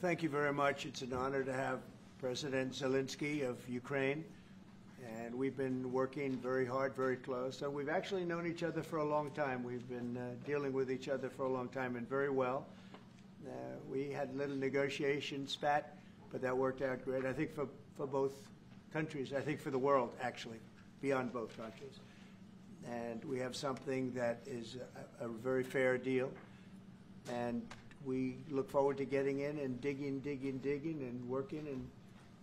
thank you very much. It's an honor to have President Zelensky of Ukraine, and we've been working very hard, very close. And we've actually known each other for a long time. We've been dealing with each other for a long time and very well. We had a little negotiation spat, but that worked out great. I think for both countries, I think for the world, actually, beyond both countries. And we have something that is a very fair deal. And we look forward to getting in and digging and working and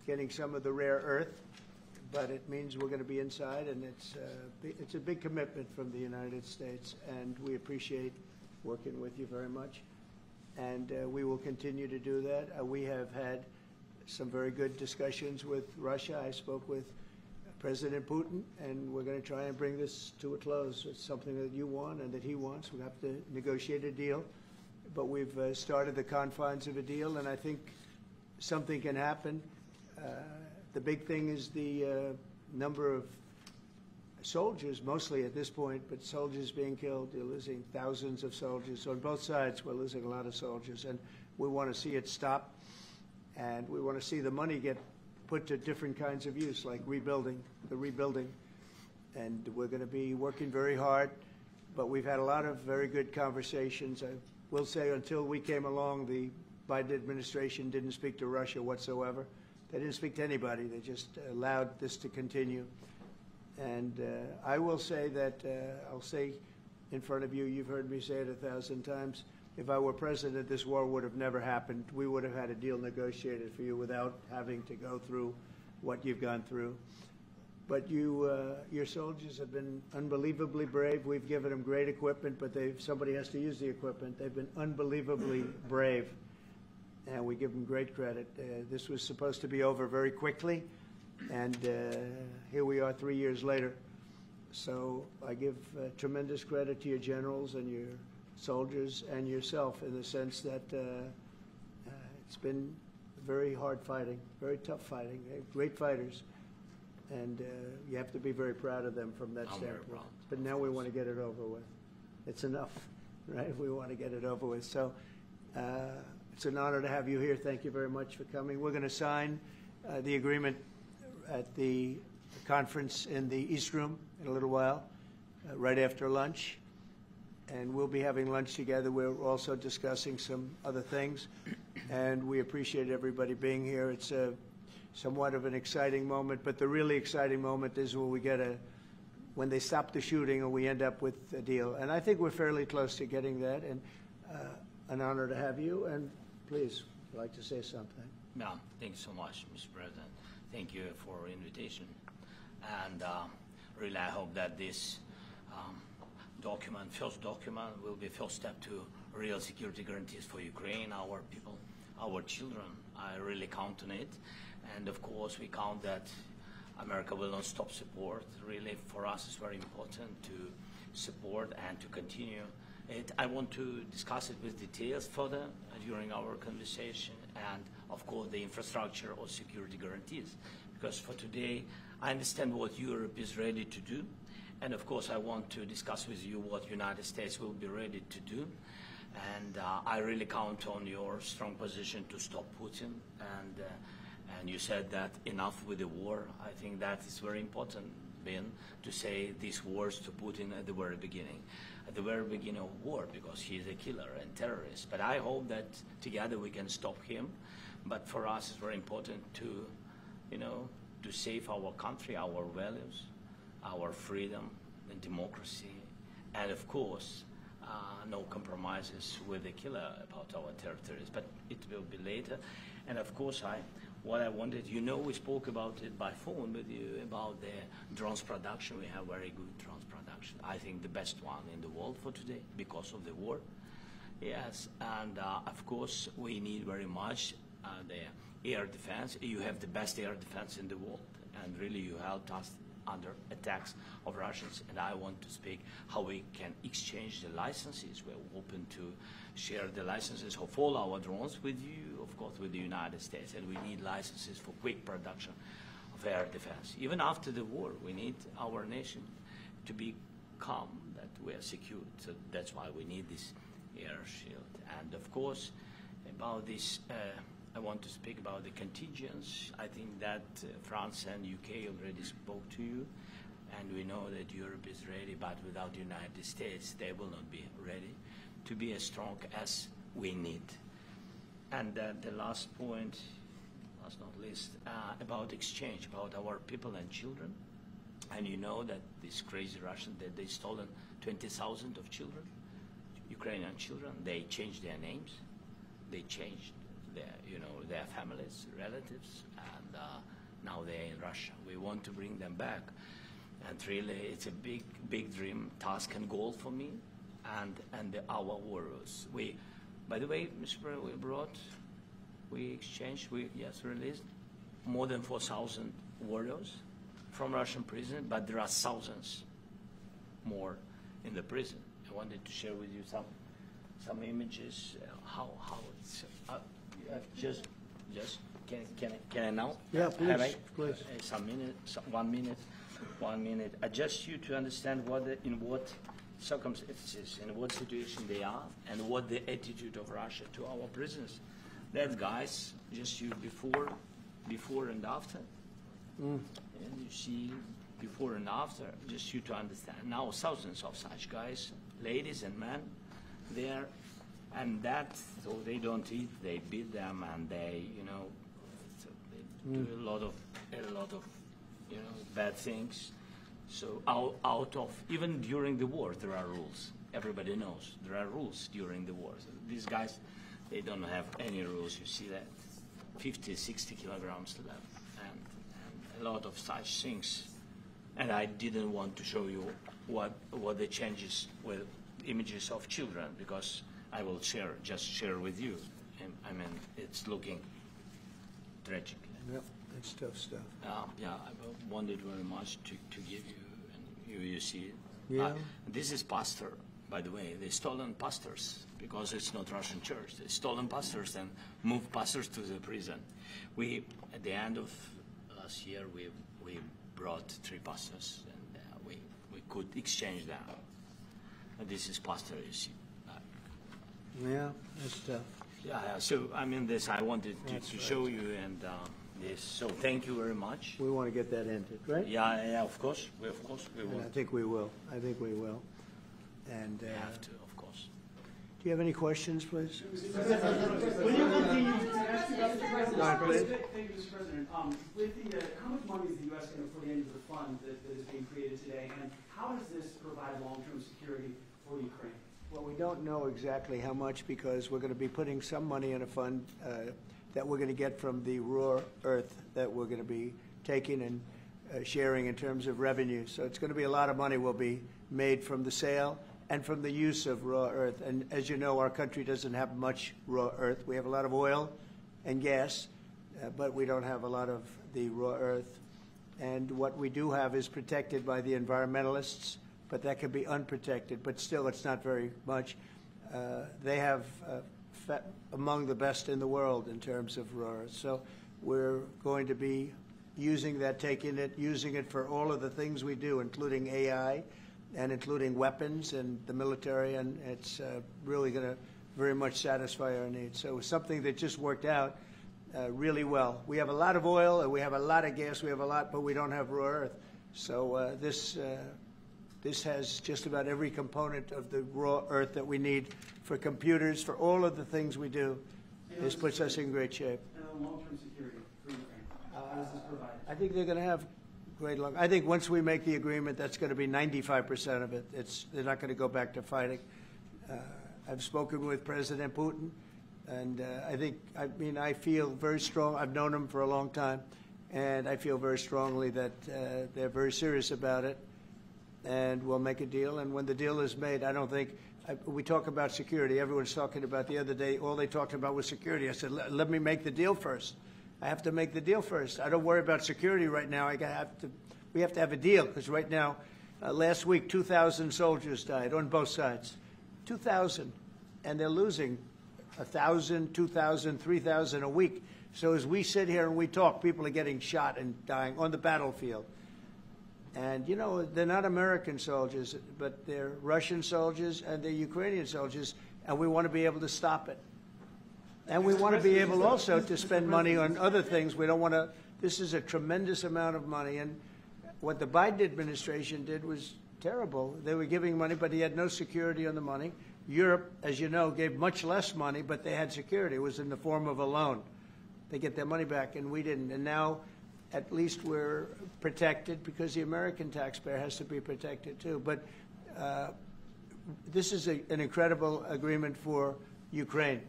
getting some of the rare earth. But it means we're going to be inside, and it's a big commitment from the United States, and we appreciate working with you very much. And we will continue to do that. We have had some very good discussions with Russia. I spoke with President Putin, and we're going to try and bring this to a close. It's something that you want and that he wants. We have to negotiate a deal. But we've started the confines of a deal, and I think something can happen. The big thing is the number of soldiers, mostly at this point, but soldiers being killed. You're losing thousands of soldiers. On both sides, we're losing a lot of soldiers, and we want to see it stop, and we want to see the money get put to different kinds of use, like rebuilding. And we're going to be working very hard, but we've had a lot of very good conversations. I will say until we came along, the Biden administration didn't speak to Russia whatsoever. They didn't speak to anybody. They just allowed this to continue. And I will say that, I'll say in front of you, you've heard me say it 1,000 times, if I were president, this war would have never happened. We would have had a deal negotiated for you without having to go through what you've gone through. But your soldiers have been unbelievably brave. We've given them great equipment, but somebody has to use the equipment. They've been unbelievably brave, and we give them great credit. This was supposed to be over very quickly, and here we are 3 years later. So I give tremendous credit to your generals and your soldiers and yourself in the sense that it's been very hard fighting, very tough fighting, great fighters. And you have to be very proud of them from that standpoint. But now we want to get it over with. It's enough, right? We want to get it over with. So it's an honor to have you here. Thank you very much for coming. We're going to sign the agreement at the conference in the East Room in a little while, right after lunch. And we'll be having lunch together. We're also discussing some other things. And we appreciate everybody being here. It's somewhat of an exciting moment, but the really exciting moment is when they stop the shooting or we end up with a deal. And I think we're fairly close to getting that, and an honor to have you. And please, if you'd like to say something. Yeah, thank you so much, Mr. President. Thank you for the invitation. And really, I hope that this first document, will be first step to real security guarantees for Ukraine, our people, our children. I really count on it. And of course, we count that America will not stop support. Really, for us, it's very important to support and to continue it. I want to discuss it with details further during our conversation, and of course, the infrastructure or security guarantees. Because for today, I understand what Europe is ready to do, and of course, I want to discuss with you what United States will be ready to do. And I really count on your strong position to stop Putin. And you said that enough with the war. I think that is very important, Ben, to say these words to Putin at the very beginning of war, because he is a killer and terrorist. But I hope that together we can stop him. But for us, it's very important to, to save our country, our values, our freedom and democracy, and of course, no compromises with the killer about our territories. But it will be later. And of course, what I wanted, we spoke about it by phone with you about the drones production. We have very good drones production. I think the best one in the world for today because of the war. Yes, and of course, we need very much the air defense. You have the best air defense in the world, and really you helped us under attacks of Russians. And I want to speak how we can exchange the licenses. We're open to share the licenses of all our drones with you, of course, with the United States. And we need licenses for quick production of air defense. Even after the war, we need our nation to be calm, that we are secure. So that's why we need this air shield. And of course, about this I want to speak about the contingents. I think that France and UK already spoke to you, and we know that Europe is ready, but without the United States, they will not be ready to be as strong as we need. And the last point, last not least, about exchange, about our people and children. And you know that these crazy Russians, that they stolen 20,000 of children, Ukrainian children. They changed their names, they changed their families, relatives, and now they're in Russia. We want to bring them back, and really, it's a big dream, task, and goal for me, and our warriors. By the way, Mr. President, we released more than 4,000 warriors from Russian prison, but there are thousands more in the prison. I wanted to share with you some images, how it's just can I now? Yeah, please, please. One minute. I just you to understand in what circumstances, in what situation they are, and what the attitude of Russia to our prisoners. That guys, just you before and after. And you see before and after, just you to understand. Now thousands of such guys, ladies and men, there, and that, so they don't eat, they beat them, and they, do a lot of, bad things. So out of, even during the war, there are rules. Everybody knows there are rules during the war. So these guys, they don't have any rules. You see that 50, 60 kilograms left, and a lot of such things. And I didn't want to show you what the changes with images of children, because I will just share with you. And, I mean, it's looking tragic. Yep, that's tough stuff. Yeah, I wanted very much to give you, and you see it. Yeah. This is pastor, by the way. They stolen pastors, because it's not Russian church. They stolen pastors and moved pastors to the prison. At the end of last year, we brought 3 pastors, and we could exchange them. And this is pastor, you see. Yeah, that's tough. Yeah. So I mean, this I wanted to show you, and this. So thank you very much. We want to get that ended, right? Yeah. Of course, we will. I think we will. And We have to, of course. do you have any questions, please? When you continue to ask you about the president, Go ahead, please. thank you, Mr. President. With the how much money is the U.S. going to put into the fund that is being created today, and how does this provide long-term security for Ukraine? Well, we don't know exactly how much, because we're going to be putting some money in a fund that we're going to get from the raw earth that we're going to be taking and sharing in terms of revenue. So it's going to be a lot of money will be made from the sale and from the use of raw earth. And as you know, our country doesn't have much raw earth. We have a lot of oil and gas, but we don't have a lot of the raw earth. And what we do have is protected by the environmentalists, but that can be unprotected. But still, it's not very much. They have among the best in the world in terms of raw earth. So we're going to be using that, using it for all of the things we do, including AI and including weapons and the military, and it's really going to very much satisfy our needs. So it's something that just worked out really well. We have a lot of oil, and we have a lot of gas, but we don't have raw earth. So this has just about every component of the raw earth that we need for computers, for all of the things we do. This puts us in great shape. And long-term security for Ukraine. How does this provide? I think they're going to have great luck. I think once we make the agreement, that's going to be 95% of it. They're not going to go back to fighting. I've spoken with President Putin, and I feel very strong. I've known him for a long time, and I feel very strongly that they're very serious about it, and we'll make a deal. And when the deal is made, I don't think we talk about security. Everyone's talking about the other day. All they talked about was security. I said, let me make the deal first. I have to make the deal first. I don't worry about security right now. We have to have a deal, because right now, last week, 2,000 soldiers died on both sides. 2,000, and they're losing 1,000, 2,000, 3,000 a week. So as we sit here and we talk, people are getting shot and dying on the battlefield. And, they're not American soldiers, but they're Russian soldiers and they're Ukrainian soldiers, and we want to be able to stop it. And we want to be able also to spend money on other things. We don't want to, this is a tremendous amount of money. And what the Biden administration did was terrible. They were giving money, but he had no security on the money. Europe, as you know, gave much less money, but they had security. It was in the form of a loan. They get their money back, and we didn't. And now, at least we're protected because the American taxpayer has to be protected too. But this is an incredible agreement for Ukraine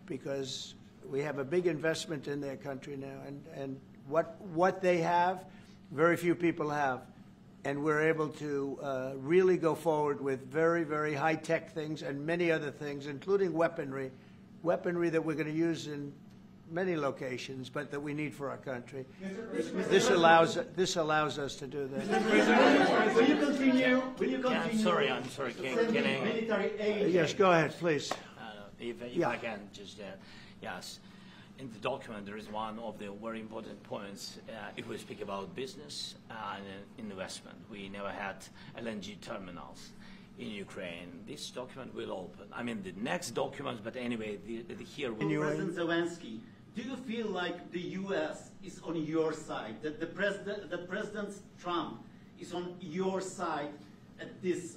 because we have a big investment in their country now. And what they have, very few people have. And we're able to really go forward with very, very high-tech things and many other things, including weaponry that we're going to use in many locations, but that we need for our country. This allows us to do that. Will you continue? Yeah, I'm sorry. Can I? Military aid. Yes, go ahead, please. If Yeah. I can just, yes. In the document, there is one of the very important points. If we speak about business and investment, we never had LNG terminals in Ukraine. This document will open. I mean, the next documents, but anyway, here we President Zelensky, do you feel like the U.S. is on your side? That the President Trump is on your side at this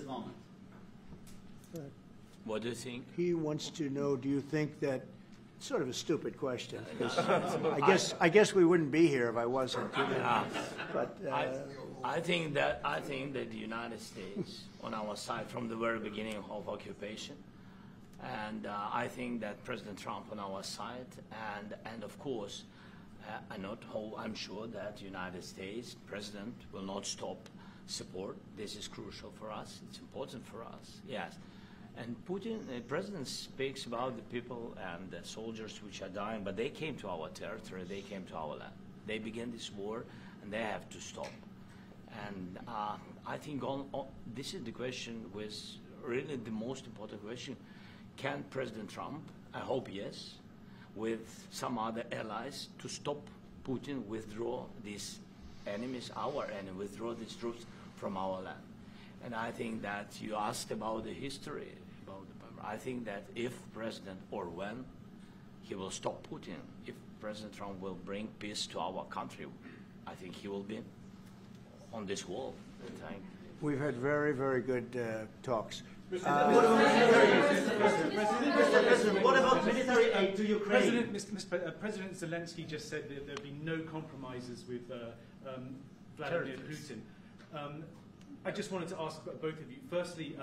moment? What do you think? He wants to know, do you think that, sort of a stupid question. I guess we wouldn't be here if I wasn't. But I think that the United States on our side from the very beginning of occupation, and I think that President Trump on our side, and of course, I'm sure that the United States President will not stop support. This is crucial for us. It's important for us. Yes. And Putin, the president speaks about the people and the soldiers which are dying, but they came to our territory, they came to our land. They began this war, and they have to stop. And I think this is the question, was really the most important question. Can President Trump, I hope yes, with some other allies, to stop Putin, withdraw these enemies, our enemy, withdraw these troops from our land? And I think that you asked about the history. I think that if President, or when, he will stop Putin, if President Trump will bring peace to our country, I think he will be on this wall. we've had very, very good talks. What about military aid to Ukraine? President Zelensky just said that there'd be no compromises with Vladimir Putin. I just wanted to ask both of you. Firstly,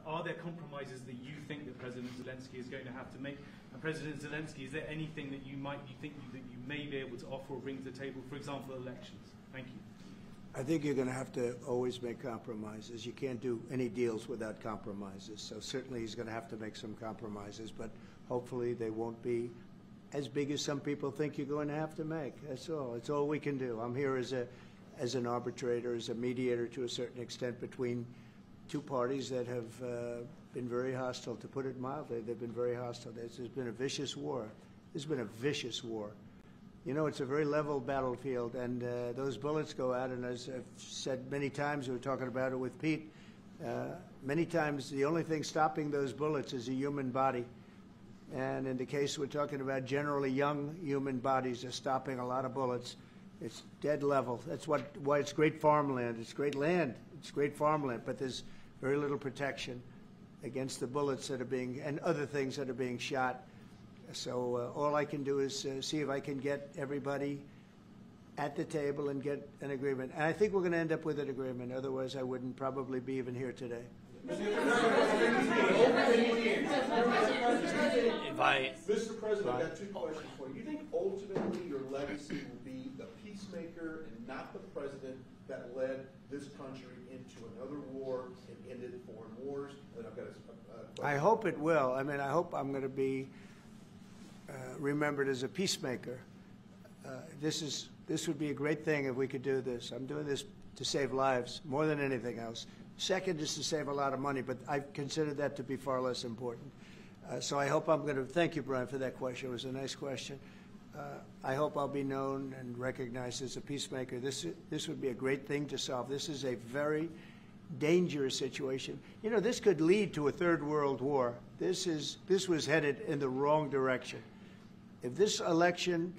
are there compromises that you think that President Zelensky is going to have to make? And President Zelensky, is there anything that you think that you may be able to offer or bring to the table, for example, elections? Thank you. I think you're going to have to always make compromises. You can't do any deals without compromises. So certainly he's going to have to make some compromises, but hopefully they won't be as big as some people think you're going to have to make. That's all. It's all we can do. I'm here as an arbitrator, as a mediator to a certain extent between two parties that have been very hostile. To put it mildly, they've been very hostile. There's been a vicious war. There's been a vicious war. You know, it's a very level battlefield, and those bullets go out, and as I've said many times, we were talking about it with Pete, many times the only thing stopping those bullets is a human body. And in the case we're talking about, generally young human bodies are stopping a lot of bullets. It's dead level. That's why it's great farmland. It's great land. It's great farmland, but there's very little protection against the bullets that are being, and other things that are being shot. So all I can do is see if I can get everybody at the table and get an agreement. And I think we're going to end up with an agreement. Otherwise, I wouldn't probably be even here today. Mr. President, I've got two questions for you. Do you think ultimately your legacy will be the peacemaker and not the president that led this country into another war and ended foreign wars? And I've got a question. I hope it will. I mean, I hope I'm going to be remembered as a peacemaker. This would be a great thing if we could do this. I'm doing this to save lives more than anything else. Second is to save a lot of money, but I consider that to be far less important. So I hope I'm going to, thank you, Brian, for that question. It was a nice question. I hope I'll be known and recognized as a peacemaker. This would be a great thing to solve. This is a very dangerous situation. You know, this could lead to a third world war. This was headed in the wrong direction. If this election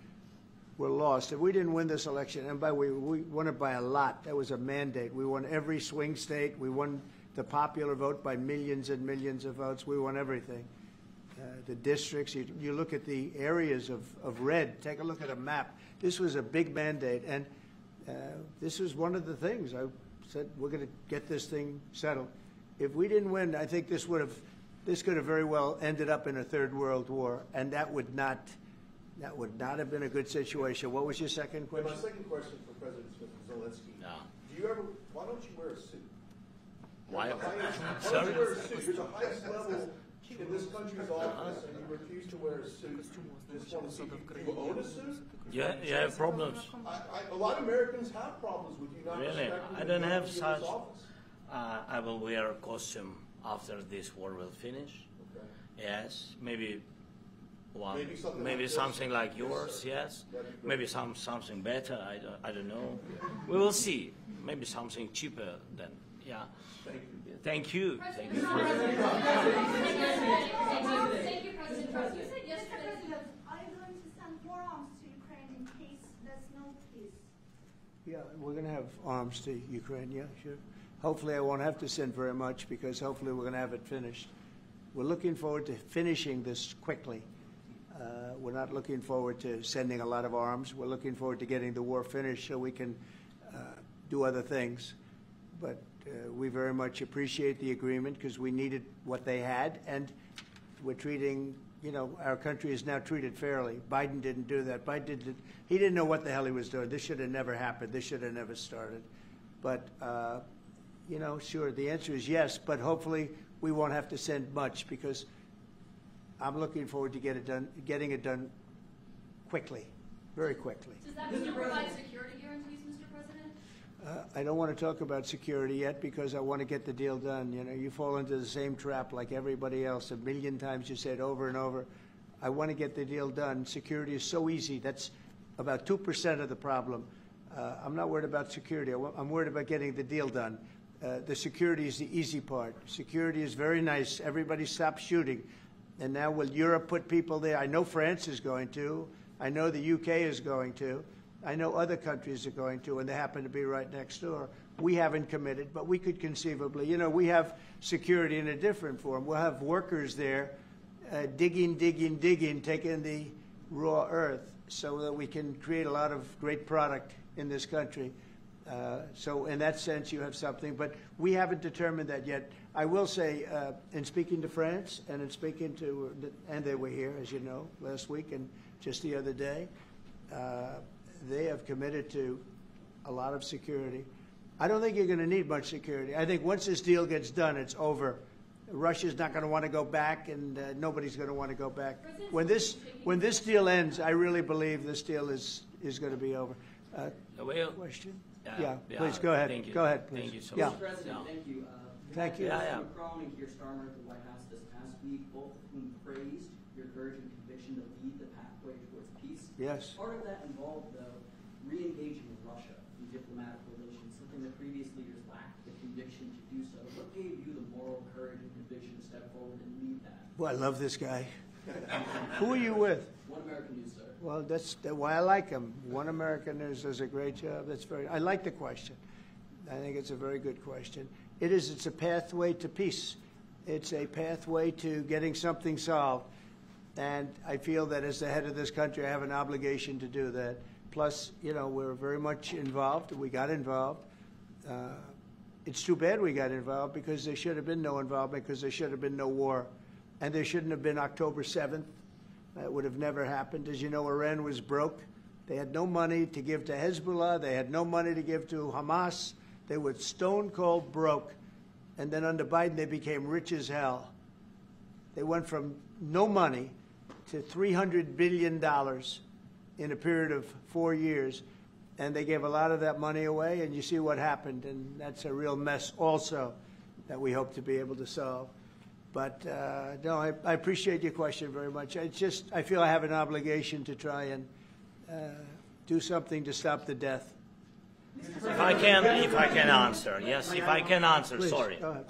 were lost, if we didn't win this election, and by the way, we won it by a lot. That was a mandate. We won every swing state. We won the popular vote by millions and millions of votes. We won everything. The districts, you look at the areas of red, take a look at a map. This was a big mandate, and this was one of the things. I said, we're going to get this thing settled. If we didn't win, I think this could have very well ended up in a third world war, and that would not have been a good situation. What was your second question? My second question for President Zelensky. Yeah. Why don't you wear a suit? Why? Why don't you wear a suit? You're the highest level in this country's office, and you refuse to wear a suit. Just want to see, do you own a suit? Yeah, you have problems. A lot of Americans have problems with you not Really? respecting I don't have the such. office. I will wear a costume after this war will finish. Okay. Yes, maybe one, Maybe something like like this. yours. Yes, That'd be great. maybe something better. I don't know. We will see. Maybe something cheaper then. Yeah. Thank you. Thank you. Thank you. Thank you, President Trump. You said yesterday. Are you going to send more arms to Ukraine in case there's no peace? Yeah, we're going to have arms to Ukraine, yeah, sure. Hopefully I won't have to send very much because hopefully we're going to have it finished. We're looking forward to finishing this quickly. We're not looking forward to sending a lot of arms. We're looking forward to getting the war finished so we can do other things. But we very much appreciate the agreement because we needed what they had, and we're treating, you know, our country is now treated fairly. Biden didn't do that. He didn't know what the hell he was doing. This should have never happened. This should have never started. But, you know, sure, the answer is yes, but hopefully we won't have to send much because I'm looking forward to getting it done quickly, very quickly. Does that still provide security guarantees, Mr. President? I don't want to talk about security yet because I want to get the deal done. You know, you fall into the same trap like everybody else. A million times you say it over and over. I want to get the deal done. Security is so easy. That's about 2% of the problem. I'm not worried about security. I'm worried about getting the deal done. The security is the easy part. Security is very nice. Everybody stops shooting. And now will Europe put people there? I know France is going to. I know the UK is going to. I know other countries are going to, and they happen to be right next door. We haven't committed, but we could conceivably. You know, we have security in a different form. We'll have workers there digging, taking the raw earth so that we can create a lot of great product in this country. So in that sense, you have something. But we haven't determined that yet. I will say, in speaking to France and in speaking to, and they were here, as you know, last week and just the other day, they have committed to a lot of security. I don't think you're going to need much security. I think once this deal gets done, it's over. Russia's not going to want to go back, and nobody's going to want to go back. When this deal ends, I really believe this deal is going to be over. Question? Yeah, please go ahead. Thank you. Go ahead, please. Thank you so yeah. much. Mr. President, thank you. Thank you. Macron and Keir Starmer at the White House this past week, both of whom praised your courage and conviction to lead the pathway towards peace. Yes. Part of that involved, though, re-engaging with Russia in diplomatic relations, something that previous leaders lacked the conviction to do so. What gave you the moral courage and conviction to step forward and lead that? Well, I love this guy. Who are you with? One American News, sir. Well, that's why I like him. One American News does a great job. I like the question. I think it's a very good question. It's a pathway to peace. It's a pathway to getting something solved. And I feel that as the head of this country, I have an obligation to do that. Plus, you know, we're very much involved. We got involved. It's too bad we got involved because there should have been no involvement because there should have been no war. And there shouldn't have been October 7th. That would have never happened. As you know, Iran was broke. They had no money to give to Hezbollah. They had no money to give to Hamas. They were stone cold broke. And then under Biden, they became rich as hell. They went from no money to $300 billion in a period of 4 years. And they gave a lot of that money away, and you see what happened. And that's a real mess also that we hope to be able to solve. But, no, I appreciate your question very much. I feel I have an obligation to try and do something to stop the death. If I can answer, yes, if I can answer, Please, sorry, go ahead.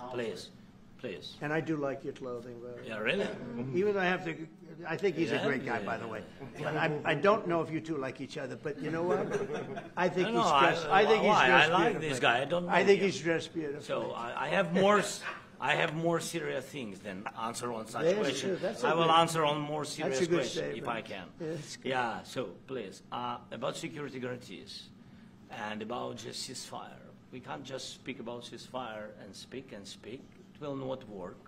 please. And I do like your clothing, but Yeah, really? even though I think he's a great guy, by the way. But I don't know if you two like each other, but you know what? I think No, he's no, dressed. I think he's why? dressed I like beautifully. this guy. I don't know I think him. he's dressed beautifully. So I have more serious things than answer on such That's questions. true. That's a I will good- answer on more serious That's a good questions if statement. I can. Yeah, that's good. Yeah, so please, about security guarantees and about just ceasefire. We can't just speak about ceasefire and speak. It will not work.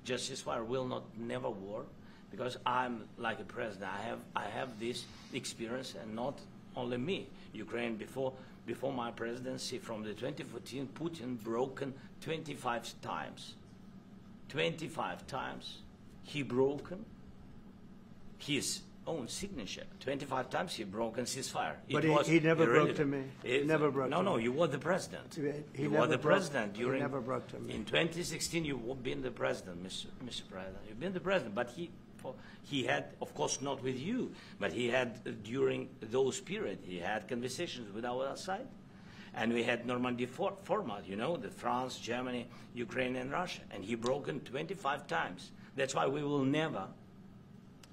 Just ceasefire will never work because I'm like a president. I have this experience, and not only me. Ukraine before my presidency, from the 2014, Putin broken 25 times. 25 times he broken his own signature. 25 times he broken ceasefire. But he never broke to me. He never broke to me. No, you were the president. He You never were the broke- president he during. never broke to me. In 2016, you've been the president, Mr. President. You've been the president, but he had, of course, not with you, but he had during those periods. He had conversations with our side, and we had Normandy format. You know, the France, Germany, Ukraine, and Russia, and he broken 25 times. That's why we will never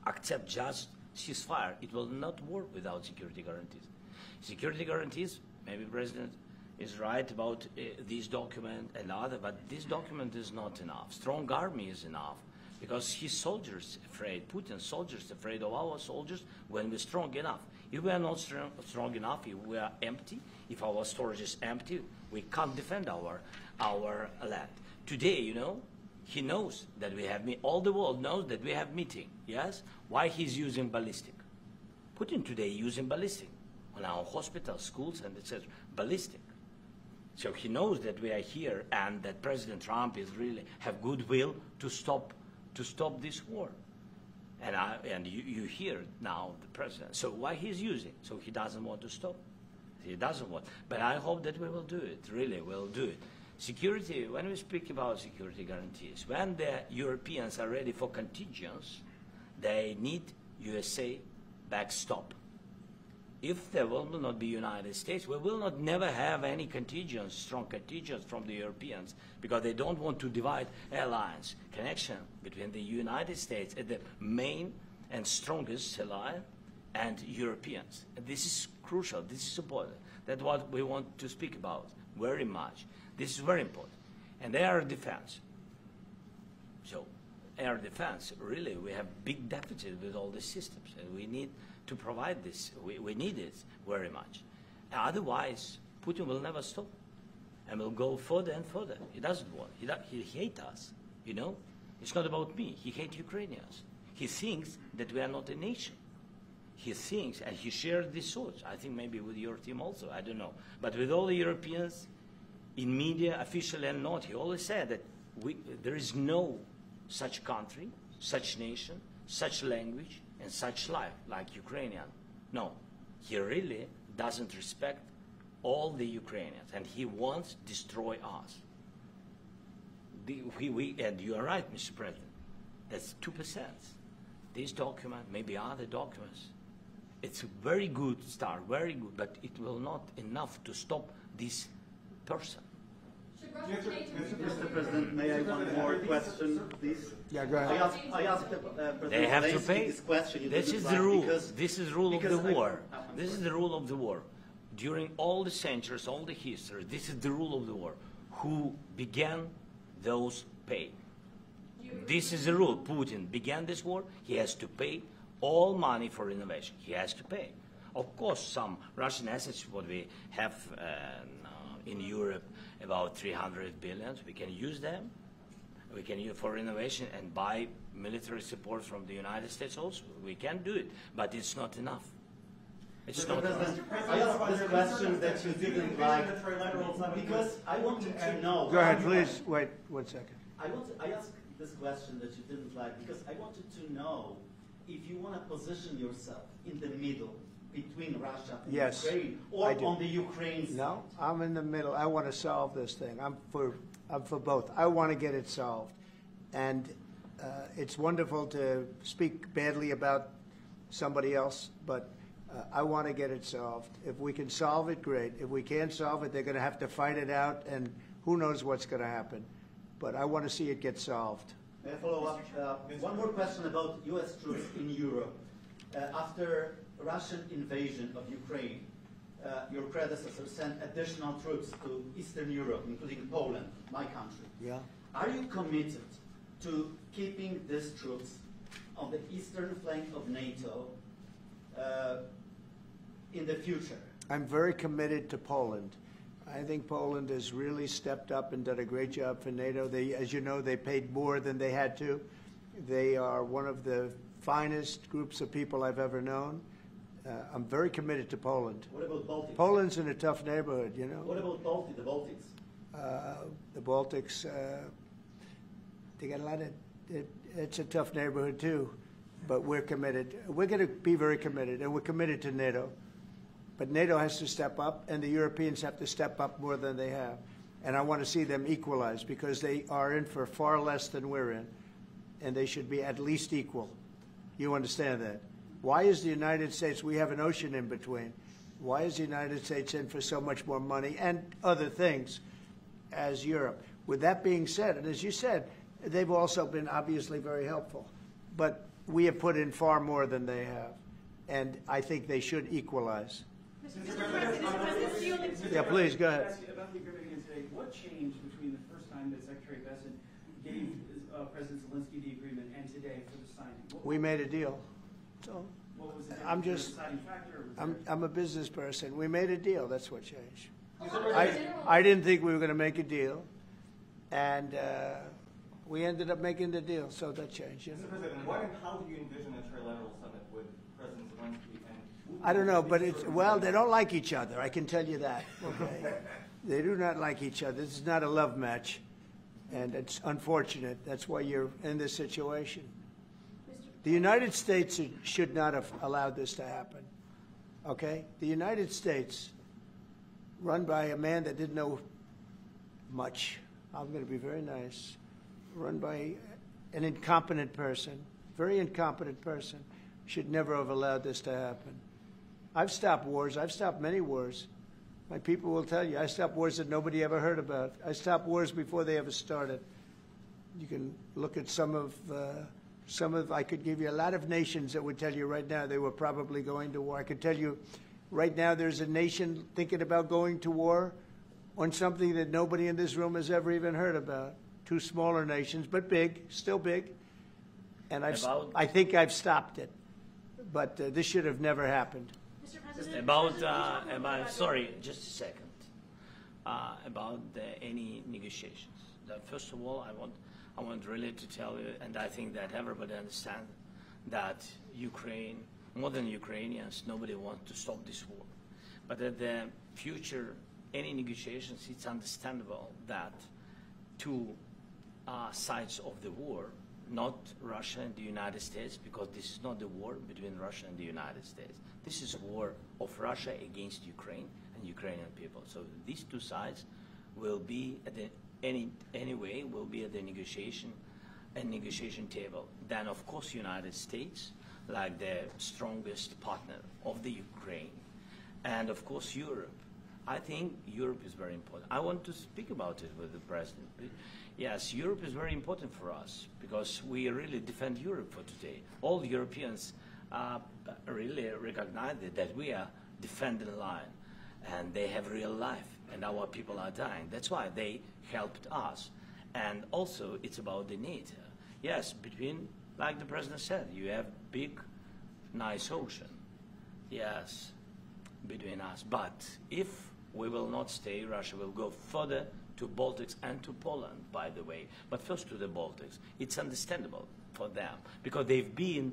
accept just ceasefire. It will not work without security guarantees. Security guarantees, maybe President is right about this document and other, but this document is not enough. Strong army is enough because his soldiers afraid, Putin's soldiers afraid of our soldiers when we're strong enough. If we are not strong enough, if we are empty, if our storage is empty, we can't defend our land. Today, you know, he knows that we have all the world knows that we have meeting. Yes, why he's using ballistic? Putin today using ballistic on our hospitals, schools, and etc. Ballistic. So he knows that we are here and that President Trump is really have goodwill to stop this war. And you hear now the president. So why he's using? So he doesn't want to stop. He doesn't want. But I hope that we will do it. Really, we'll do it. Security, when we speak about security guarantees, when the Europeans are ready for contingents, they need USA backstop. If there will not be United States, we will never have any contingents, strong contingents from the Europeans, because they don't want to divide alliance, connection between the United States as the main and strongest ally and Europeans. And this is crucial, this is important. That's what we want to speak about very much. This is very important. And air defense. So air defense, really, we have big deficit with all these systems, and we need to provide this. We need it very much. Otherwise, Putin will never stop, and will go further and further. He doesn't want. He hates us. You know, it's not about me. He hates Ukrainians. He thinks that we are not a nation. He thinks, and he shares these thoughts. I think maybe with your team also. I don't know, but with all the Europeans, in media, official and not, he always said that there is no such country, such nation, such language, and such life like Ukrainian. No, he really doesn't respect all the Ukrainians, and he wants to destroy us. And you are right, Mr. President. That's 2%. This document, maybe other documents, it's a very good start, very good, but it will not enough to stop this person. Should Russia pay to Mr. President, may I have one more question, please? Yeah, go ahead. I asked President They have to Zelensky pay. this question. You This didn't is like the rule. because- This is the rule of the because I- war. This is the rule of the war. During all the centuries, all the history, this is the rule of the war. Who began, those pay. This is the rule. Putin began this war. He has to pay all money for innovation. He has to pay. Of course, some Russian assets, what we have in Europe, about 300 billion, we can use them. We can use for innovation and buy military support from the United States also. We can do it, but it's not enough. It's not enough. President, I asked this question that you didn't like because I wanted to know. Go ahead, please. Wait 1 second. I asked this question that you didn't like because I wanted to know if you want to position yourself in the middle between Russia and Yes, Ukraine, I or do. on the Ukraine side. No, I'm in the middle. I want to solve this thing. I'm for both. I want to get it solved. And it's wonderful to speak badly about somebody else, but I want to get it solved. If we can solve it, great. If we can't solve it, they're going to have to fight it out, and who knows what's going to happen. But I want to see it get solved. May I follow up? One more question about U.S. troops in Europe. After Russian invasion of Ukraine, your predecessor sent additional troops to Eastern Europe, including Poland, my country. Yeah. Are you committed to keeping these troops on the eastern flank of NATO in the future? I'm very committed to Poland. I think Poland has really stepped up and done a great job for NATO. They, as you know, they paid more than they had to. They are one of the finest groups of people I've ever known. I'm very committed to Poland. What about Baltics? Poland's in a tough neighborhood, you know. What about the Baltics? The Baltics, they got a lot of, it's a tough neighborhood too, but we're committed. We're going to be very committed, and we're committed to NATO. But NATO has to step up, and the Europeans have to step up more than they have. And I want to see them equalize, because they are in for far less than we're in, and they should be at least equal. You understand that? Why is the United States, we have an ocean in between, why is the United States in for so much more money and other things as Europe? With that being said, and as you said, they've also been obviously very helpful. But we have put in far more than they have, and I think they should equalize. Yeah, please, go ahead. About the agreement again today, what changed between the first time that Secretary Bessent gave President Zelensky the agreement and today for the signing? We made a deal. So What was the I'm just, deciding factor? I'm a business person. We made a deal. That's what changed. I didn't think we were going to make a deal, and we ended up making the deal. So that changed. You know? Mr. President, what and how do you envision a trilateral summit with President Zelensky and? I don't know, but it's, well, they don't like each other. I can tell you that. Okay, they do not like each other. This is not a love match, and it's unfortunate. That's why you're in this situation. The United States should not have allowed this to happen, okay? The United States, run by a man that didn't know much, I'm going to be very nice, run by an incompetent person, very incompetent person, should never have allowed this to happen. I've stopped wars. I've stopped many wars. My people will tell you, I stopped wars that nobody ever heard about. I stopped wars before they ever started. You can look at some of, I could give you a lot of nations that would tell you right now they were probably going to war. I could tell you right now there's a nation thinking about going to war on something that nobody in this room has ever even heard about. Two smaller nations, but big, still big. And I think I've stopped it. But this should have never happened. Mr. President, sorry, just a second. About any negotiations. First of all, I want really to tell you, and I think that everybody understands, that Ukraine, more than Ukrainians, nobody wants to stop this war. But at the future, any negotiations, it's understandable that two sides of the war, not Russia and the United States, because this is not the war between Russia and the United States. This is a war of Russia against Ukraine and Ukrainian people. So these two sides will be at the anyway will be at the negotiation table. Then, of course, United States, like the strongest partner of the Ukraine, and of course Europe. I think Europe is very important. I want to speak about it with the president. Yes, Europe is very important for us because we really defend Europe for today. All Europeans really recognize that we are defending the line, and they have real life, and our people are dying. That's why they helped us. And also, it's about the NATO. Yes, between, like the president said, you have big, nice ocean. Yes, between us. But if we will not stay, Russia will go further to Baltics and to Poland, by the way. But first to the Baltics. It's understandable for them because they've been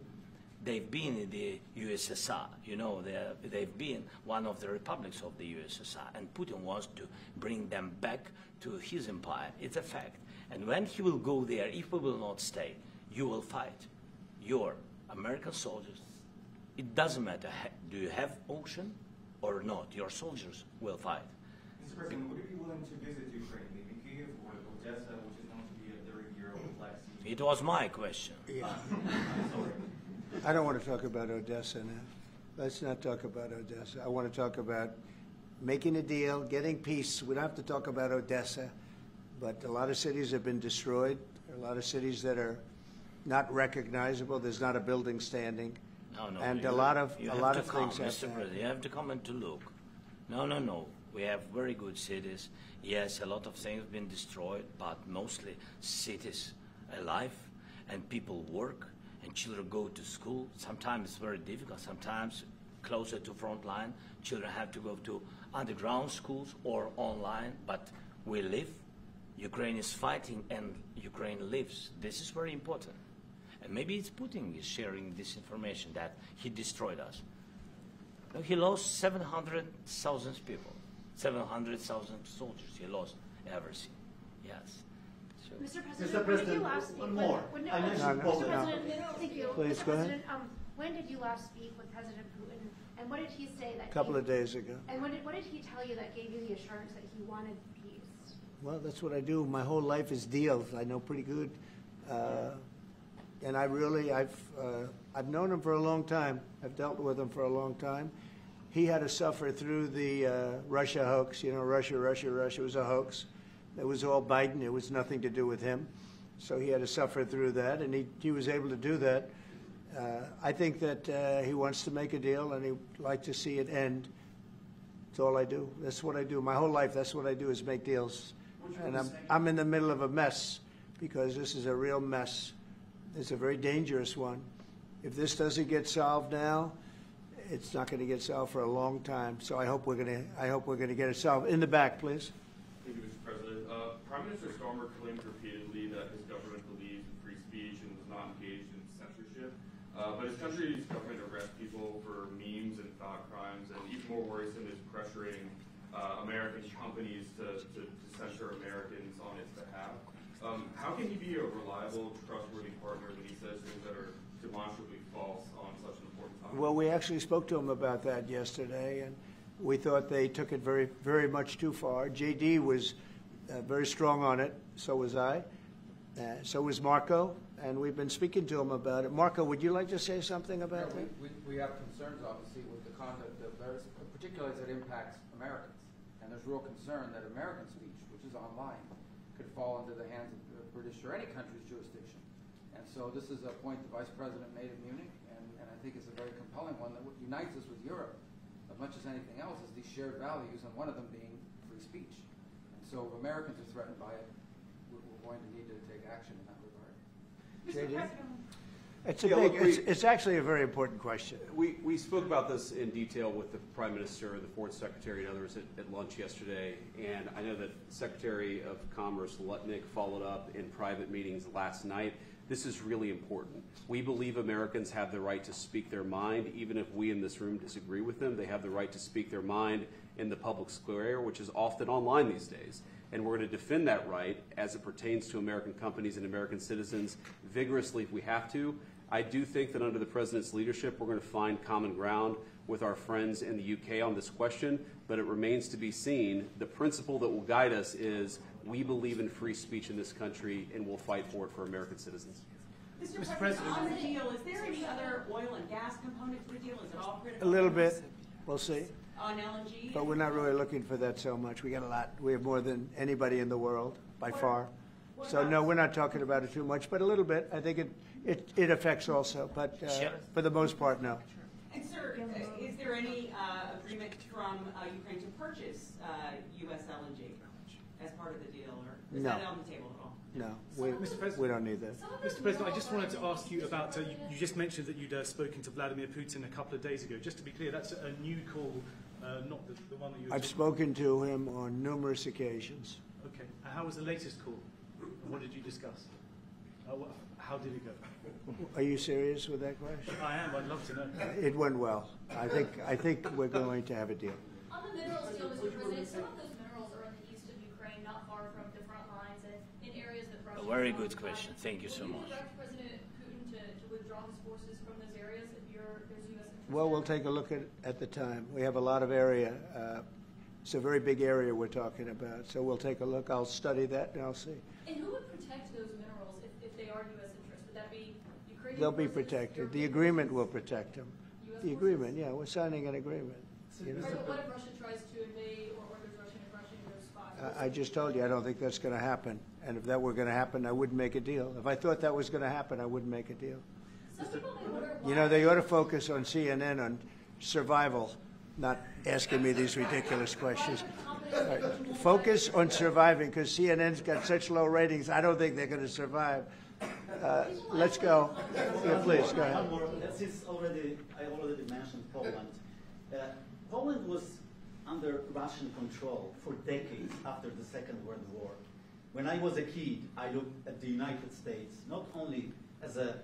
in the USSR. You know, they've been one of the republics of the USSR, and Putin wants to bring them back to his empire. It's a fact. And when he will go there, if we will not stay, you will fight. Your American soldiers, it doesn't matter, do you have ocean or not, your soldiers will fight. Mr. President, would you be willing to visit Ukraine, maybe Kyiv or Odessa, which is known to be a 30-year-old Black Sea? It was my question. Yeah. I don't want to talk about Odessa now. Let's not talk about Odessa. I want to talk about making a deal, getting peace. We don't have to talk about Odessa, but a lot of cities have been destroyed. There are a lot of cities that are not recognizable. There's not a building standing. No, and you, a lot of things have Mr. to President, happen. you have to come and to look. No. We have very good cities. Yes, a lot of things have been destroyed, but mostly cities alive, and people work, and children go to school. Sometimes it's very difficult. Sometimes closer to front line, children have to go to underground schools or online, but we live. Ukraine is fighting, and Ukraine lives. This is very important. And maybe it's Putin is sharing this information that he destroyed us. No, he lost 700,000 people, 700,000 soldiers. He lost everything. Yes. So. Mr. Mr. President, when did President, you last speak one more. with I mentioned No, Mr. no. President, thank you. Please, Mr. go ahead. President, when did you last speak with President Putin, and what did he say that A couple of days ago. And what did he tell you that gave you the assurance that he wanted peace? Well, that's what I do. My whole life is deals. I know pretty good. And I've known him for a long time. I've dealt with him for a long time. He had to suffer through the Russia hoax. You know, Russia was a hoax. It was all Biden. It was nothing to do with him. So he had to suffer through that, and he was able to do that. I think that he wants to make a deal, and he'd like to see it end. That's all I do. That's what I do. My whole life, that's what I do is make deals. And I'm in the middle of a mess because this is a real mess. It's a very dangerous one. If this doesn't get solved now, it's not going to get solved for a long time. So I hope we're going to get it solved. In the back, please. Thank you, Mr. President. Prime Minister Starmer claimed repeatedly that his government believes in free speech and was not engaged in censorship. But his country's government arrests people for memes and thought crimes, and even more worrisome is pressuring American companies to censor Americans on its behalf. How can he be a reliable, trustworthy partner when he says things that are demonstrably false on such an important topic? Well, we actually spoke to him about that yesterday, and we thought they took it very, very much too far. JD was very strong on it. So was I. So was Marco, and we've been speaking to him about it. Marco, would you like to say something about that? We have concerns, obviously, with the conduct of various, particularly as it impacts Americans. And there's real concern that American speech, which is online, could fall into the hands of the British or any country's jurisdiction. And so this is a point the Vice President made in Munich, and I think it's a very compelling one that unites us with Europe as much as anything else is these shared values, and one of them being free speech. And so if Americans are threatened by it, we're going to need to take action in that regard. Mr. President. It's actually a very important question. We spoke about this in detail with the Prime Minister, the Foreign Secretary, and others at lunch yesterday, and I know that Secretary of Commerce Lutnick followed up in private meetings last night. This is really important. We believe Americans have the right to speak their mind, even if we in this room disagree with them. They have the right to speak their mind in the public square, which is often online these days. And we're going to defend that right as it pertains to American companies and American citizens vigorously if we have to. I do think that under the President's leadership, we're going to find common ground with our friends in the UK on this question, but it remains to be seen. The principle that will guide us is we believe in free speech in this country, and we'll fight for it for American citizens. Mr. President, on the deal, is there any other oil and gas component to the deal? Is it all critical? A little bit. We'll see. On LNG? But we're not really looking for that so much. We got a lot. We have more than anybody in the world, by far. So, no, we're not talking about it too much, but a little bit. I think it affects also, but for the most part, no. And, sir, is there any agreement from Ukraine to purchase U.S. LNG as part of the deal, or is that on the table at all? No, Mr. President, we don't need that. Mr. President, I just wanted to ask you about, you just mentioned that you'd spoken to Vladimir Putin a couple of days ago. Just to be clear, that's a new call, not the one that you were I've spoken to him on numerous occasions. Okay. And how was the latest call? And what did you discuss? How did it go? Are you serious with that question? I am. I'd love to know. It went well. I think we're going to have a deal. On the minerals deal, Mr. President, some of those minerals are in the east of Ukraine, not far from the front lines, and in areas that Russia. A very good question. Thank you so much. Would you direct President Putin to withdraw his forces from those areas if there's U.S. interest? Well, we'll take a look at the time. We have a lot of area. It's a very big area we're talking about, so we'll take a look. I'll study that and I'll see. And who would protect those minerals if they are U.S. interests? Would that be Ukrainian? They'll be protected. The agreement will protect them. the agreement. Yeah, we're signing an agreement. You know? What if Russia tries to invade or orders Russian spies? I just told you I don't think that's going to happen. And if that were going to happen, I wouldn't make a deal. If I thought that was going to happen, I wouldn't make a deal. You know, they ought to focus on CNN on survival, not asking me these ridiculous questions. Right. Focus on surviving, because CNN's got such low ratings, I don't think they're going to survive. Let's go. Yeah, please, go ahead. Since I already mentioned Poland. Poland was under Russian control for decades after the Second World War. When I was a kid, I looked at the United States not only as a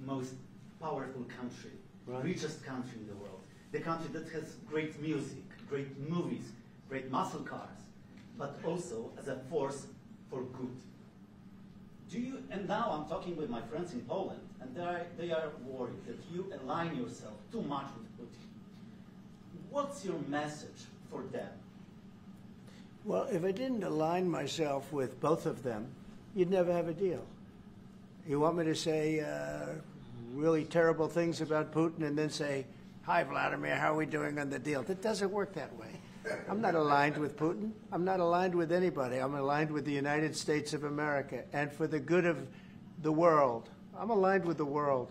most powerful country, richest country in the world, the country that has great music, great movies, great muscle cars, but also as a force for good. And now I'm talking with my friends in Poland, and they are worried that you align yourself too much with Putin. What's your message for them? Well, if I didn't align myself with both of them, you'd never have a deal. You want me to say really terrible things about Putin and then say, "Hi, Vladimir, how are we doing on the deal?" That doesn't work that way. I'm not aligned with Putin. I'm not aligned with anybody. I'm aligned with the United States of America. And for the good of the world, I'm aligned with the world.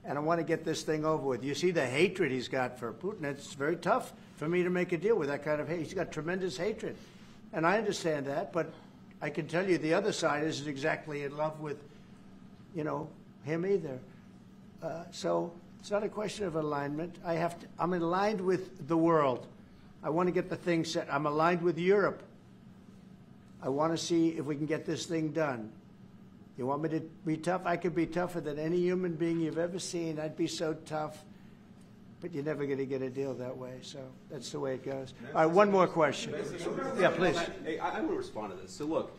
And I want to get this thing over with. You see the hatred he's got for Putin. It's very tough for me to make a deal with that kind of hate. He's got tremendous hatred. And I understand that, but I can tell you the other side isn't exactly in love with, you know, him either. So it's not a question of alignment. I'm aligned with the world. I want to get the thing set. I'm aligned with Europe. I want to see if we can get this thing done. You want me to be tough? I could be tougher than any human being you've ever seen. I'd be so tough. But you're never going to get a deal that way. So that's the way it goes. All right, one more question. Yeah, please. Hey, I want to respond to this. So look,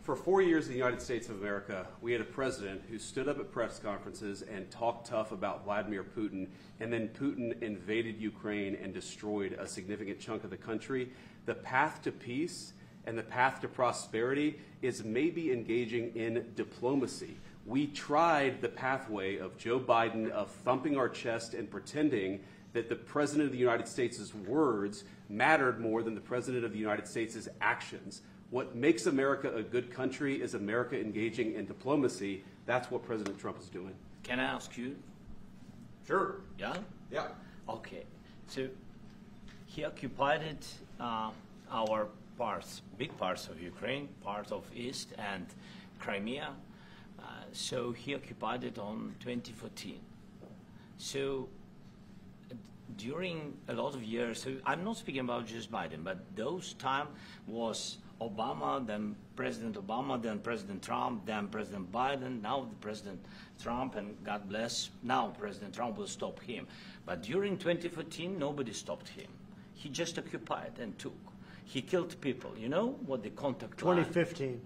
for 4 years in the United States of America, we had a president who stood up at press conferences and talked tough about Vladimir Putin, and then Putin invaded Ukraine and destroyed a significant chunk of the country. The path to peace and the path to prosperity is maybe engaging in diplomacy. We tried the pathway of Joe Biden of thumping our chest and pretending that the President of the United States' words mattered more than the President of the United States' actions. What makes America a good country is America engaging in diplomacy. That's what President Trump is doing. Can I ask you? Sure. Yeah? Yeah. Okay. So he occupied our parts, big parts of Ukraine, part of East and Crimea. So he occupied it on 2014. So during a lot of years, so I'm not speaking about just Biden, but those time was Obama, then President Obama, then President Trump, then President Biden, now the President Trump, and God bless, now President Trump will stop him. But during 2014, nobody stopped him. He just occupied and took. He killed people. You know what the contact line? 2015.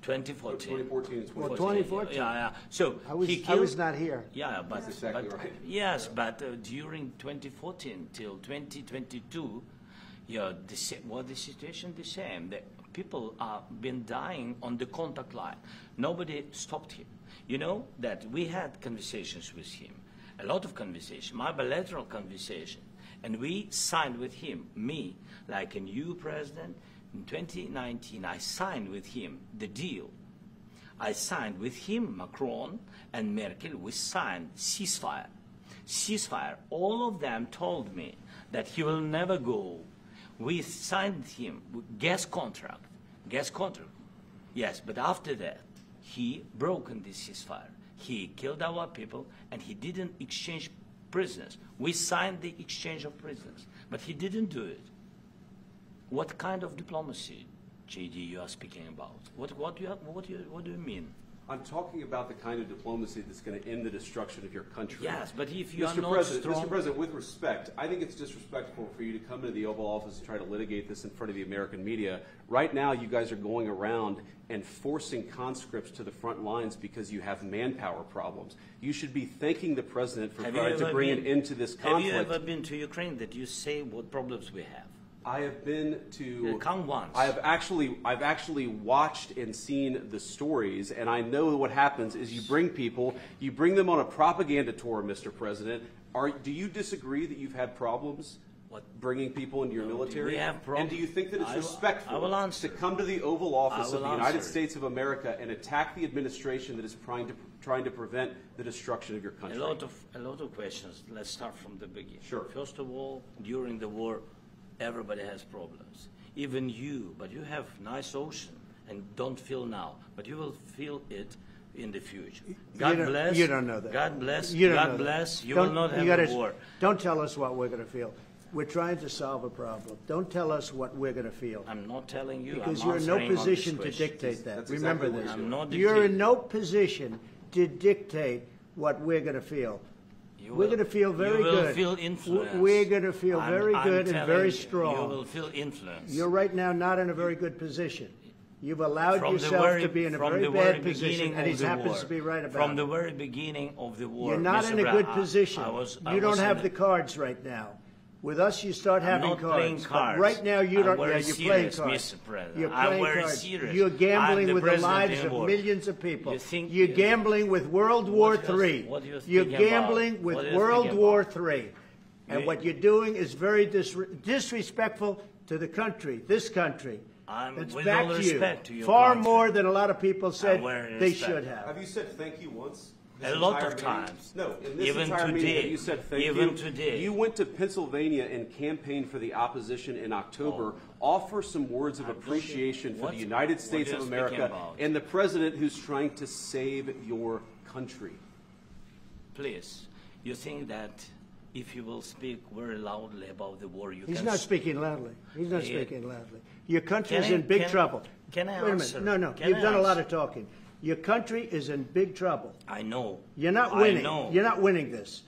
2014. 2014 is well, 2014. Yeah. So I was not here. Yeah, but that's exactly right. Yes, but during 2014 till 2022, yeah, the situation the same. The people are been dying on the contact line. Nobody stopped him. You know that we had conversations with him, a lot of conversation, my bilateral conversation, and we signed with him, me, like a new president. In 2019, I signed with him the deal. I signed with him, Macron and Merkel, we signed ceasefire. Ceasefire. All of them told me that he will never go. We signed him gas contract. Gas contract. Yes, but after that, he broken this ceasefire. He killed our people, and he didn't exchange prisoners. We signed the exchange of prisoners, but he didn't do it. What kind of diplomacy, JD, you are speaking about? What do you mean? I'm talking about the kind of diplomacy that's going to end the destruction of your country. Yes, but if you are not Mr. President, with respect, I think it's disrespectful for you to come into the Oval Office and try to litigate this in front of the American media. Right now, you guys are going around and forcing conscripts to the front lines because you have manpower problems. You should be thanking the President for trying to bring an end to this conflict. Have you ever been to Ukraine that you say what problems we have? I have been to. Come once. I've actually watched and seen the stories, and I know what happens is you bring them on a propaganda tour, Mr. President. Do you disagree that you've had problems bringing people into your military? We have problems. And do you think that it's respectful to come to the Oval Office of the United States of America and attack the administration that is trying to prevent the destruction of your country? A lot of questions. Let's start from the beginning. Sure. First of all, during the war, everybody has problems. Even you, but you have nice ocean and don't feel now, but you will feel it in the future. God bless. You don't know that. God bless. You don't God know bless. that. You will not have a war. Don't tell us what we're going to feel. We're trying to solve a problem. Don't tell us what we're going to feel. I'm not telling you. Because I'm you're in no answering on position this to question. dictate that. That's Remember exactly this. what I'm not You're in dictating. no position to dictate what we're going to feel. We're going to feel very good. You will feel influence. We're going to feel very good and very strong. You will feel influence. You're right now not in a very good position. You've allowed yourself to be in a very bad position, and he happens to be right about it. From the very beginning of the war. You're not in a good position. You don't have the cards right now. With us, you start having cards. I'm not playing cards. But right now, you don't. Yeah, you're playing cards. Mr. President. You're playing cards. Serious. You're gambling with the president lives of millions of people. You're gambling with World War III. You're gambling with World War III. And what you're doing is very disrespectful to the country, this country. It's with back all to you. respect to your Far country. more than a lot of people said they respect. should have. Have you said thank you once? A lot of times. No, in this Even entire today. meeting, you said thank you. Even today. You went to Pennsylvania and campaigned for the opposition in October. Offer some words of appreciation for the United States of America and the president who's trying to save your country. Please, you think that if you will speak very loudly about the war, you He's can... not speaking loudly. He's not speaking loudly. Your country is in big trouble. Can I Wait a answer? minute. No. You've done a lot of talking. Your country is in big trouble. I know. You're not winning. I know. You're not winning this.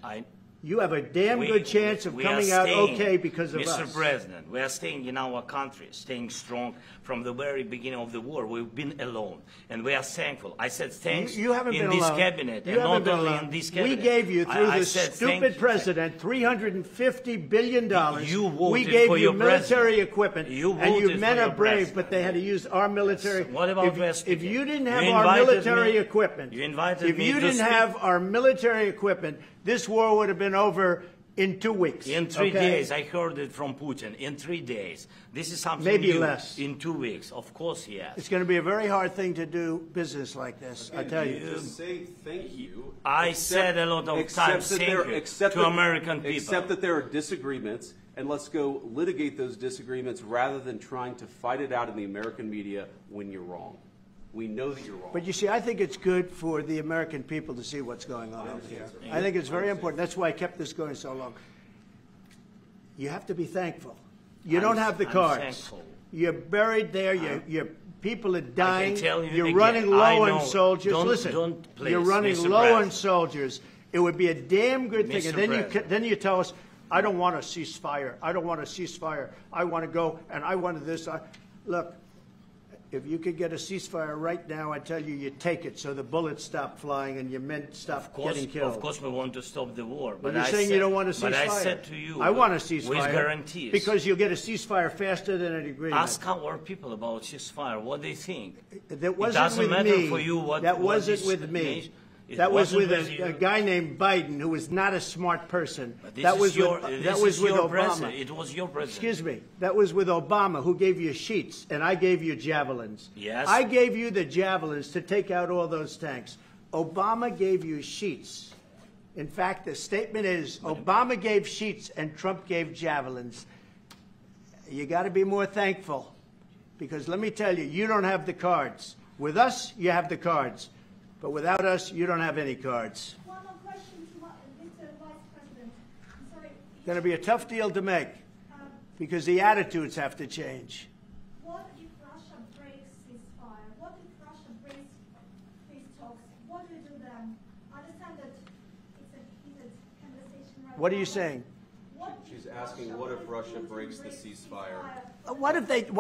You have a damn good chance of coming out okay because of us. Mr. President, we are staying in our country, staying strong from the very beginning of the war. We've been alone, and we are thankful. I said thanks you haven't in been this alone. cabinet, You and haven't not been only alone. in this cabinet. We gave you, through I this said stupid president, $350 billion. You voted we gave for you your military president. equipment, You and you voted men for are your brave, president. but they had to use our military. What about if you didn't have You our invited military me- equipment, You invited if me you to didn't speak. have our military equipment, this war would have been over in 2 weeks. In 3 okay? days, I heard it from Putin. In 3 days. This is something Maybe new. less. In 2 weeks. Of course, yes. It's going to be a very hard thing to do business like this, I tell you. Just say thank you. I said a lot of times thank you to American people. Except that there are disagreements, and let's go litigate those disagreements rather than trying to fight it out in the American media when you're wrong. We know that you're wrong. But you see, I think it's good for the American people to see what's going on over here. I think it's very important. That's why I kept this going so long. You have to be thankful. You don't have the cards. Thankful. You're buried there. Your people are dying. I can tell you You're again, running I low know. on soldiers. Don't- Listen, please, you're running Mr. low on President. soldiers. It would be a damn good thing. Mr. And then President. then you tell us, I don't want a ceasefire. I don't want a ceasefire. I want to go, and I wanted this. Look, if you could get a ceasefire right now, I tell you, you take it so the bullets stop flying and your men stop getting killed. Of course, we want to stop the war. But you're saying you don't want a ceasefire. But I said to you, I want a ceasefire. with guarantees. Because you'll get a ceasefire faster than an agreement. Ask our people about ceasefire, what they think. That wasn't it doesn't with matter me. for you what that what wasn't this with me. nation- it That was wasn't with you. a guy named Biden, who was not a smart person. But this That is was your, with, this that was is with your Obama. president. It was your president. Excuse me. That was with Obama, who gave you sheets, and I gave you javelins. Yes. I gave you the javelins to take out all those tanks. Obama gave you sheets. In fact, the statement is Obama gave sheets and Trump gave javelins. You got to be more thankful, because let me tell you, you don't have the cards. With us, you have the cards. But without us, you don't have any cards. One more question to Mr. Vice President. I'm sorry. It's going to be a tough deal to make, because the attitudes have to change. What if Russia breaks ceasefire? What if Russia breaks peace talks? What do you do then? I understand that it's a heated conversation right now. What are you saying? She's asking, what if Russia breaks the ceasefire? What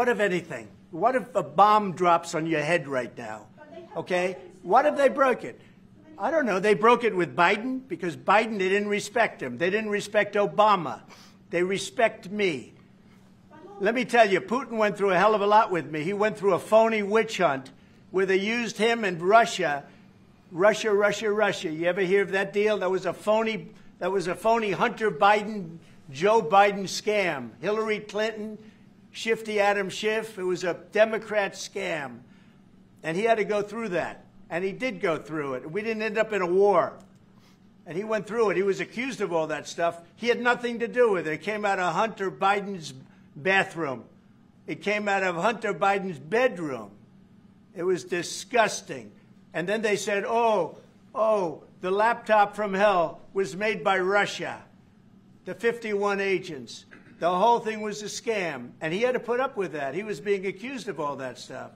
if anything? What if a bomb drops on your head right now? Okay? What if they broke it? I don't know. They broke it with Biden, because Biden, they didn't respect him. They didn't respect Obama. They respect me. But Let me tell you, Putin went through a hell of a lot with me. He went through a phony witch hunt where they used him and Russia. You ever hear of that deal? That was a phony Hunter Biden, Joe Biden scam. Hillary Clinton, Shifty Adam Schiff. It was a Democrat scam. And he had to go through that. And he did go through it. We didn't end up in a war. And he went through it. He was accused of all that stuff. He had nothing to do with it. It came out of Hunter Biden's bathroom. It came out of Hunter Biden's bedroom. It was disgusting. And then they said, oh, the laptop from hell was made by Russia. The 51 agents. The whole thing was a scam. And he had to put up with that. He was being accused of all that stuff.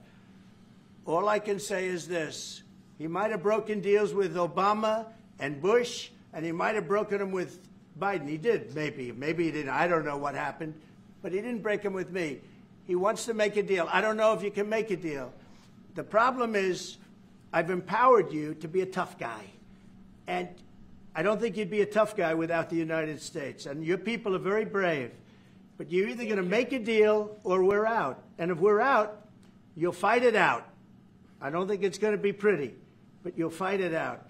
All I can say is this. He might have broken deals with Obama and Bush, and he might have broken them with Biden. He did, maybe. Maybe he didn't. I don't know what happened. But he didn't break them with me. He wants to make a deal. I don't know if you can make a deal. The problem is I've empowered you to be a tough guy. And I don't think you'd be a tough guy without the United States. And your people are very brave. But you're either going to make a deal or we're out. And if we're out, you'll fight it out. I don't think it's going to be pretty, but you'll fight it out.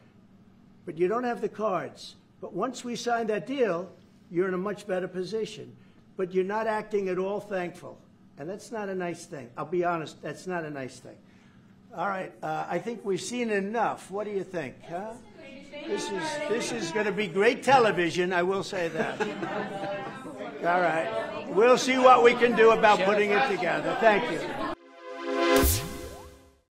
But you don't have the cards. But once we sign that deal, you're in a much better position. But you're not acting at all thankful. And that's not a nice thing. I'll be honest, that's not a nice thing. All right, I think we've seen enough. What do you think? Huh? This is going to be great television, I will say that. All right. We'll see what we can do about putting it together. Thank you.